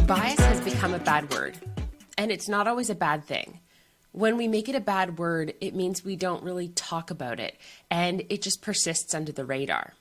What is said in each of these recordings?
Bias has become a bad word, and it's not always a bad thing. When we make it a bad word, it means we don't really talk about it, and it just persists under the radar.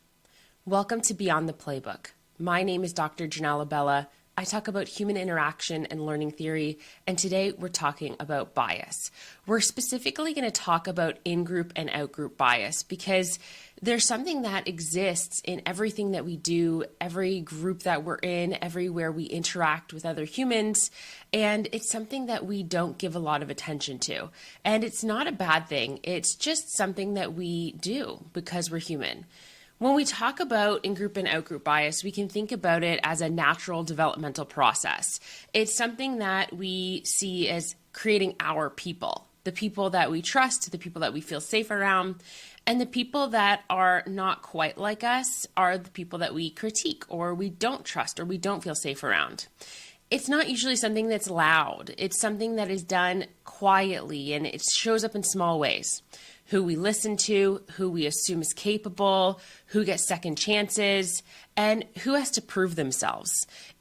Welcome to Beyond the Playbook. My name is Dr. Janelle Abela. I talk about human interaction and learning theory, and today we're talking about bias. We're specifically going to talk about in-group and out-group bias because there's something that exists in everything that we do, every group that we're in, everywhere we interact with other humans, and it's something that we don't give a lot of attention to. And it's not a bad thing, it's just something that we do because we're human. When we talk about in-group and out-group bias, we can think about it as a natural developmental process. It's something that we see as creating our people, the people that we trust, the people that we feel safe around, and the people that are not quite like us are the people that we critique or we don't trust or we don't feel safe around. It's not usually something that's loud. It's something that is done quietly, and it shows up in small ways. Who we listen to, who we assume is capable, who gets second chances, and who has to prove themselves.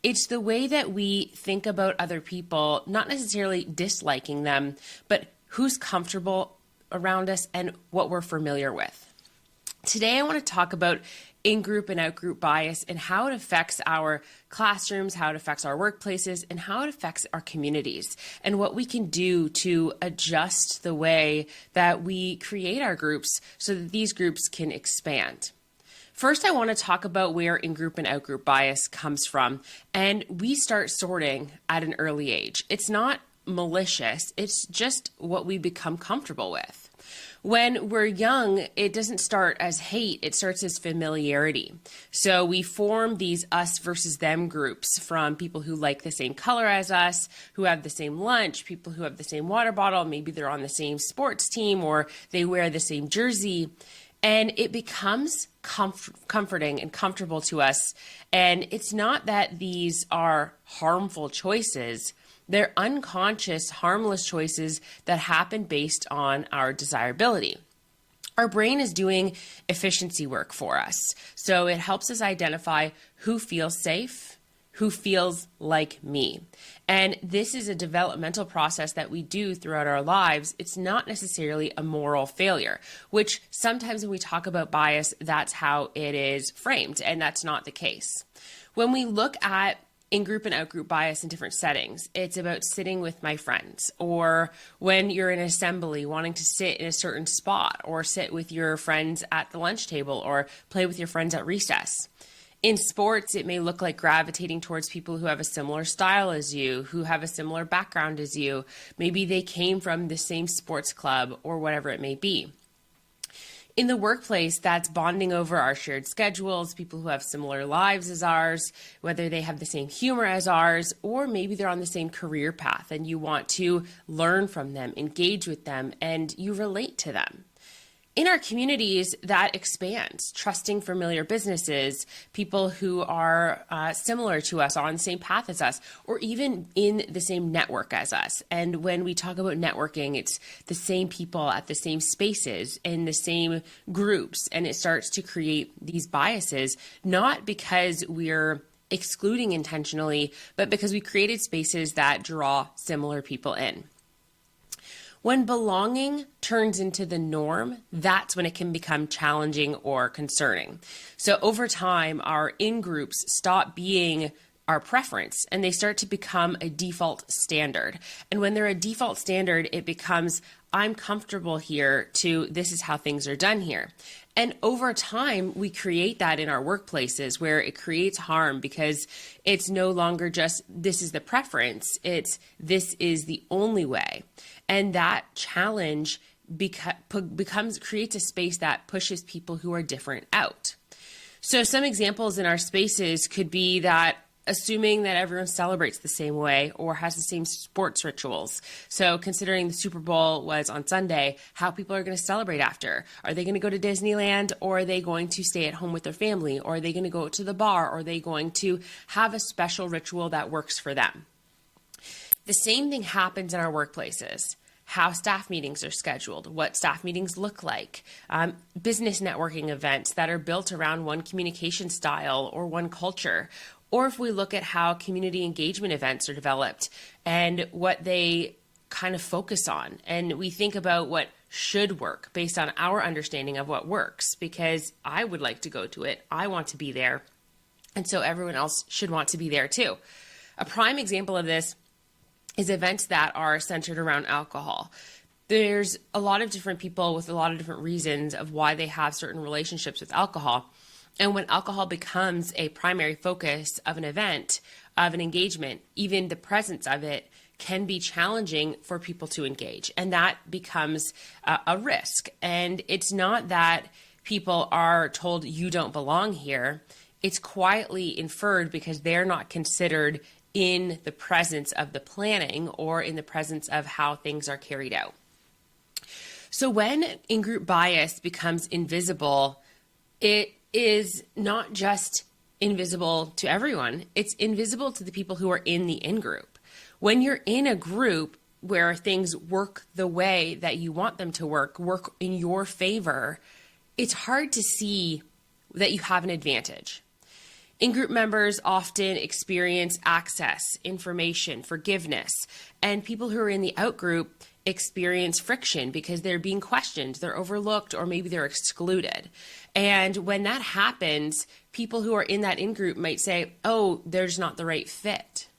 It's the way that we think about other people, not necessarily disliking them, but who's comfortable around us and what we're familiar with. Today, I want to talk about in-group and out-group bias and how it affects our classrooms, how it affects our workplaces, and how it affects our communities, and what we can do to adjust the way that we create our groups so that these groups can expand. First, I want to talk about where in-group and out-group bias comes from, and we start sorting at an early age. It's not malicious, it's just what we become comfortable with. When we're young, it doesn't start as hate, it starts as familiarity. So we form these us versus them groups from people who like the same color as us, who have the same lunch, people who have the same water bottle, maybe they're on the same sports team or they wear the same jersey. And it becomes comforting and comfortable to us. And it's not that these are harmful choices. They're unconscious, harmless choices that happen based on our desirability. Our brain is doing efficiency work for us. So it helps us identify who feels safe, who feels like me. And this is a developmental process that we do throughout our lives. It's not necessarily a moral failure, which sometimes when we talk about bias, that's how it is framed, and that's not the case. When we look at in-group and out-group bias in different settings, it's about sitting with my friends, or when you're in an assembly wanting to sit in a certain spot, or sit with your friends at the lunch table, or play with your friends at recess. In sports, it may look like gravitating towards people who have a similar style as you, who have a similar background as you. Maybe they came from the same sports club or whatever it may be. In the workplace, that's bonding over our shared schedules, people who have similar lives as ours, whether they have the same humor as ours, or maybe they're on the same career path and you want to learn from them, engage with them, and you relate to them. In our communities, that expands, trusting familiar businesses, people who are similar to us, are on the same path as us, or even in the same network as us. And when we talk about networking, it's the same people at the same spaces, in the same groups, and it starts to create these biases, not because we're excluding intentionally, but because we created spaces that draw similar people in. When belonging turns into the norm, that's when it can become challenging or concerning. So over time, our in-groups stop being our preference and they start to become a default standard. And when they're a default standard, it becomes, I'm comfortable here, to this is how things are done here. And over time, we create that in our workplaces where it creates harm because it's no longer just, this is the preference, it's, this is the only way. And that challenge creates a space that pushes people who are different out. So some examples in our spaces could be that assuming that everyone celebrates the same way or has the same sports rituals. So considering the Super Bowl was on Sunday, how people are going to celebrate after. Are they going to go to Disneyland, or are they going to stay at home with their family? Or are they going to go to the bar? Or are they going to have a special ritual that works for them? The same thing happens in our workplaces. how staff meetings are scheduled, what staff meetings look like, business networking events that are built around one communication style or one culture. Or if we look at how community engagement events are developed and what they kind of focus on, and we think about what should work based on our understanding of what works, because I would like to go to it, I want to be there, and so everyone else should want to be there too. A prime example of this is events that are centered around alcohol. There's a lot of different people with a lot of different reasons of why they have certain relationships with alcohol. And when alcohol becomes a primary focus of an event, of an engagement, even the presence of it can be challenging for people to engage. And that becomes a risk. And it's not that people are told you don't belong here. It's quietly inferred because they're not considered in the presence of the planning or in the presence of how things are carried out. So when in-group bias becomes invisible, it is not just invisible to everyone, it's invisible to the people who are in the in-group. When you're in a group where things work the way that you want them to work in your favor, it's hard to see that you have an advantage. In-group members often experience access, information, forgiveness, and people who are in the out-group experience friction because they're being questioned, they're overlooked, or maybe they're excluded. And when that happens, people who are in that in-group might say, oh, there's not the right fit.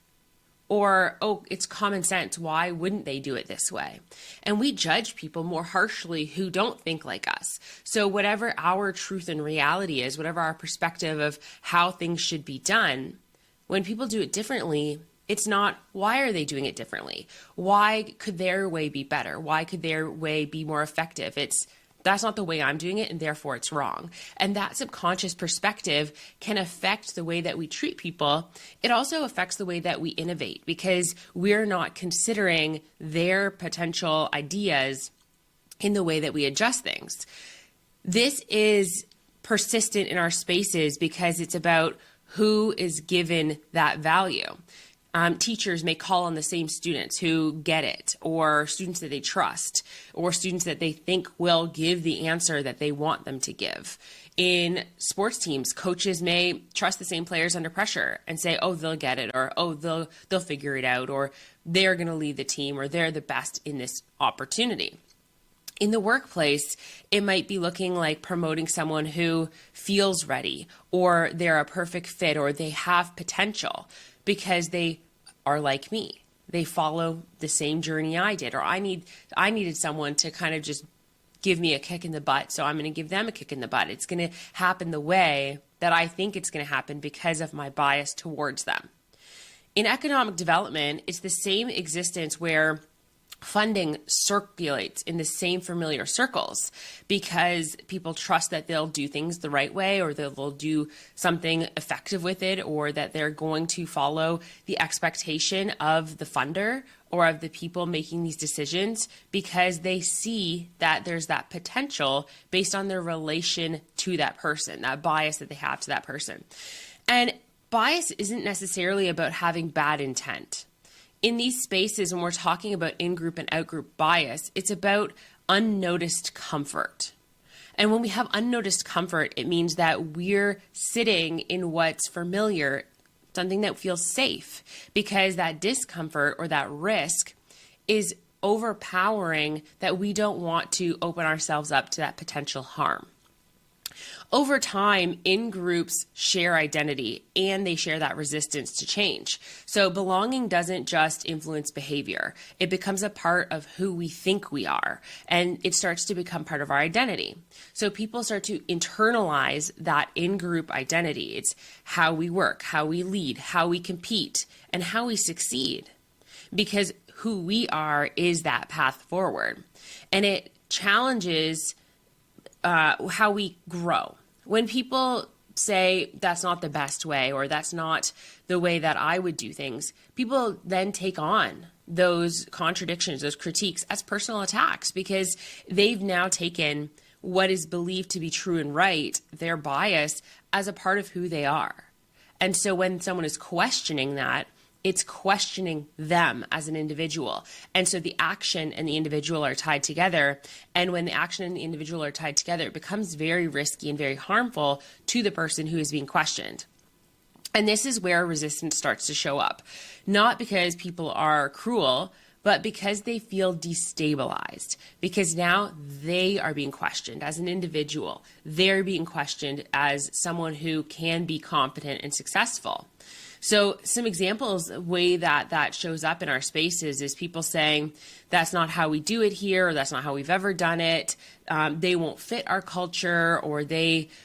Or, oh, it's common sense. Why wouldn't they do it this way? And we judge people more harshly who don't think like us. So whatever our truth and reality is, whatever our perspective of how things should be done, when people do it differently, it's not, why are they doing it differently? Why could their way be better? Why could their way be more effective? It's, that's not the way I'm doing it, and therefore it's wrong. And that subconscious perspective can affect the way that we treat people. It also affects the way that we innovate because we're not considering their potential ideas in the way that we adjust things. This is persistent in our spaces because it's about who is given that value. Teachers may call on the same students who get it, or students that they trust, or students that they think will give the answer that they want them to give. In sports teams, coaches may trust the same players under pressure and say, oh, they'll get it, or oh, they'll figure it out, or they're going to lead the team, or they're the best in this opportunity. In the workplace, it might be looking like promoting someone who feels ready, or they're a perfect fit, or they have potential because they are like me. They follow the same journey I did, or I needed someone to kind of just give me a kick in the butt, so I'm going to give them a kick in the butt. It's going to happen the way that I think it's going to happen because of my bias towards them. In economic development, it's the same existence where funding circulates in the same familiar circles because people trust that they'll do things the right way, or they'll do something effective with it, or that they're going to follow the expectation of the funder or of the people making these decisions because they see that there's that potential based on their relation to that person, that bias that they have to that person. And bias isn't necessarily about having bad intent. In these spaces, when we're talking about in-group and out-group bias, it's about unnoticed comfort. And when we have unnoticed comfort, it means that we're sitting in what's familiar, something that feels safe, because that discomfort or that risk is overpowering that we don't want to open ourselves up to that potential harm. Over time, in-groups share identity and they share that resistance to change. So belonging doesn't just influence behavior. It becomes a part of who we think we are, and it starts to become part of our identity. So people start to internalize that in-group identity. It's how we work, how we lead, how we compete, and how we succeed, because who we are is that path forward. And it challenges how we grow. When people say that's not the best way, or that's not the way that I would do things, people then take on those contradictions, those critiques as personal attacks, because they've now taken what is believed to be true and right, their bias, as a part of who they are. And so when someone is questioning that, it's questioning them as an individual. And so the action and the individual are tied together. And when the action and the individual are tied together, it becomes very risky and very harmful to the person who is being questioned. And this is where resistance starts to show up, not because people are cruel, but because they feel destabilized, because now they are being questioned as an individual. They're being questioned as someone who can be competent and successful. So some examples, the way that shows up in our spaces is people saying, that's not how we do it here, or that's not how we've ever done it. They won't fit our culture, or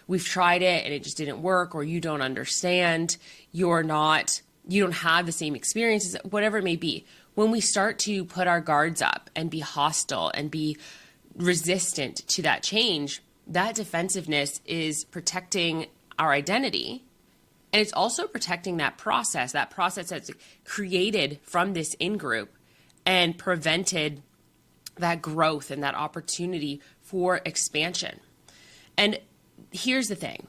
we've tried it and it just didn't work, or you don't understand, you don't have the same experiences, whatever it may be. When we start to put our guards up and be hostile and be resistant to that change, that defensiveness is protecting our identity. And it's also protecting that process that's created from this in-group and prevented that growth and that opportunity for expansion. And here's the thing,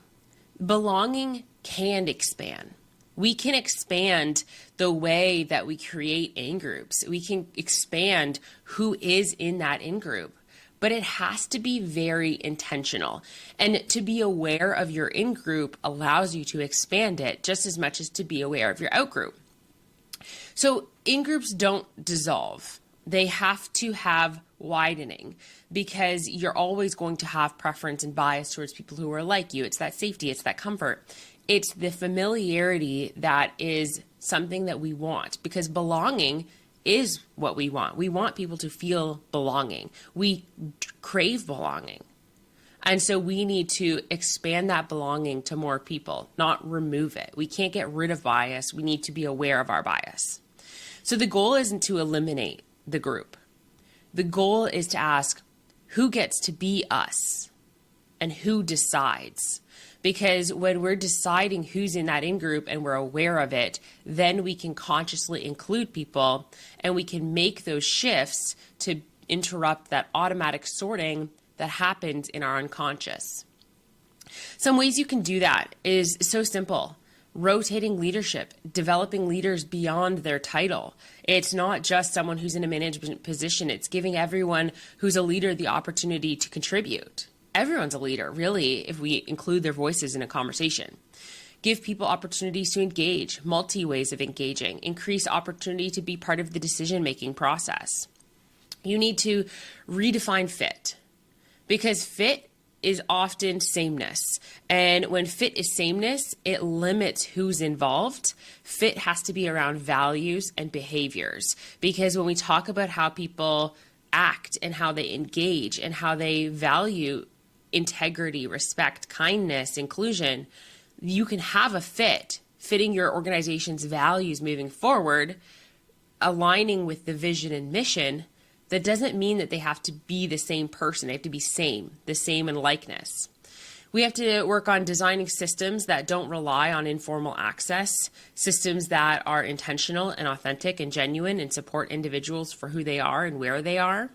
belonging can expand. We can expand the way that we create in-groups. We can expand who is in that in-group. But it has to be very intentional. And to be aware of your in-group allows you to expand it just as much as to be aware of your out-group. So in-groups don't dissolve. They have to have widening, because you're always going to have preference and bias towards people who are like you. It's that safety, it's that comfort. It's the familiarity that is something that we want, because belonging is what we want. We want people to feel belonging. We crave belonging. And so we need to expand that belonging to more people, not remove it. We can't get rid of bias. We need to be aware of our bias. So the goal isn't to eliminate the group. The goal is to ask, who gets to be us and who decides? Because when we're deciding who's in that in-group and we're aware of it, then we can consciously include people and we can make those shifts to interrupt that automatic sorting that happens in our unconscious. Some ways you can do that is so simple. Rotating leadership, developing leaders beyond their title. It's not just someone who's in a management position. It's giving everyone who's a leader the opportunity to contribute. Everyone's a leader, really, if we include their voices in a conversation. Give people opportunities to engage, multi-ways of engaging, increase opportunity to be part of the decision-making process. You need to redefine fit, because fit is often sameness. And when fit is sameness, it limits who's involved. Fit has to be around values and behaviors, because when we talk about how people act and how they engage and how they value integrity, respect, kindness, inclusion, you can have a fitting your organization's values moving forward, aligning with the vision and mission. That doesn't mean that they have to be the same person. They have to be the same in likeness. We have to work on designing systems that don't rely on informal access, systems that are intentional and authentic and genuine and support individuals for who they are and where they are.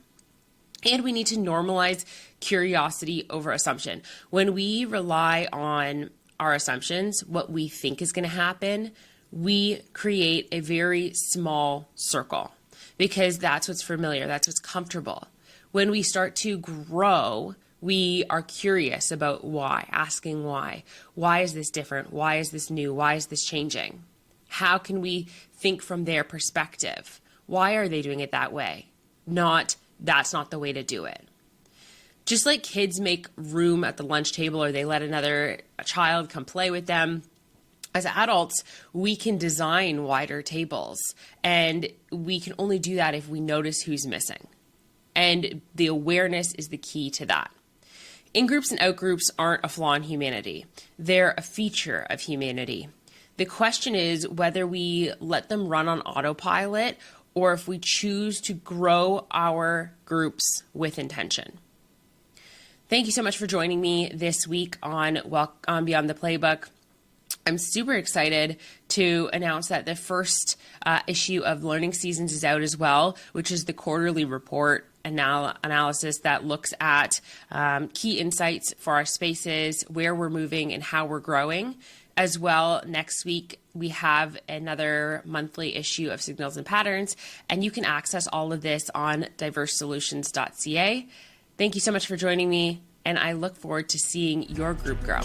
And we need to normalize curiosity over assumption. When we rely on our assumptions, what we think is going to happen, we create a very small circle, because that's what's familiar, that's what's comfortable. When we start to grow, we are curious about why, asking why. Why is this different? Why is this new? Why is this changing? How can we think from their perspective? Why are they doing it that way? Not, that's not the way to do it. Just like kids make room at the lunch table, or they let a child come play with them, as adults, we can design wider tables, and we can only do that if we notice who's missing. And the awareness is the key to that. In-groups and out-groups aren't a flaw in humanity. They're a feature of humanity. The question is whether we let them run on autopilot, or if we choose to grow our groups with intention. Thank you so much for joining me this week on Beyond the Playbook. I'm super excited to announce that the first issue of Learning Seasons is out as well, which is the quarterly report analysis that looks at key insights for our spaces, where we're moving and how we're growing. As well, next week, we have another monthly issue of Signals and Patterns, and you can access all of this on diversesolutions.ca. Thank you so much for joining me, and I look forward to seeing your group grow.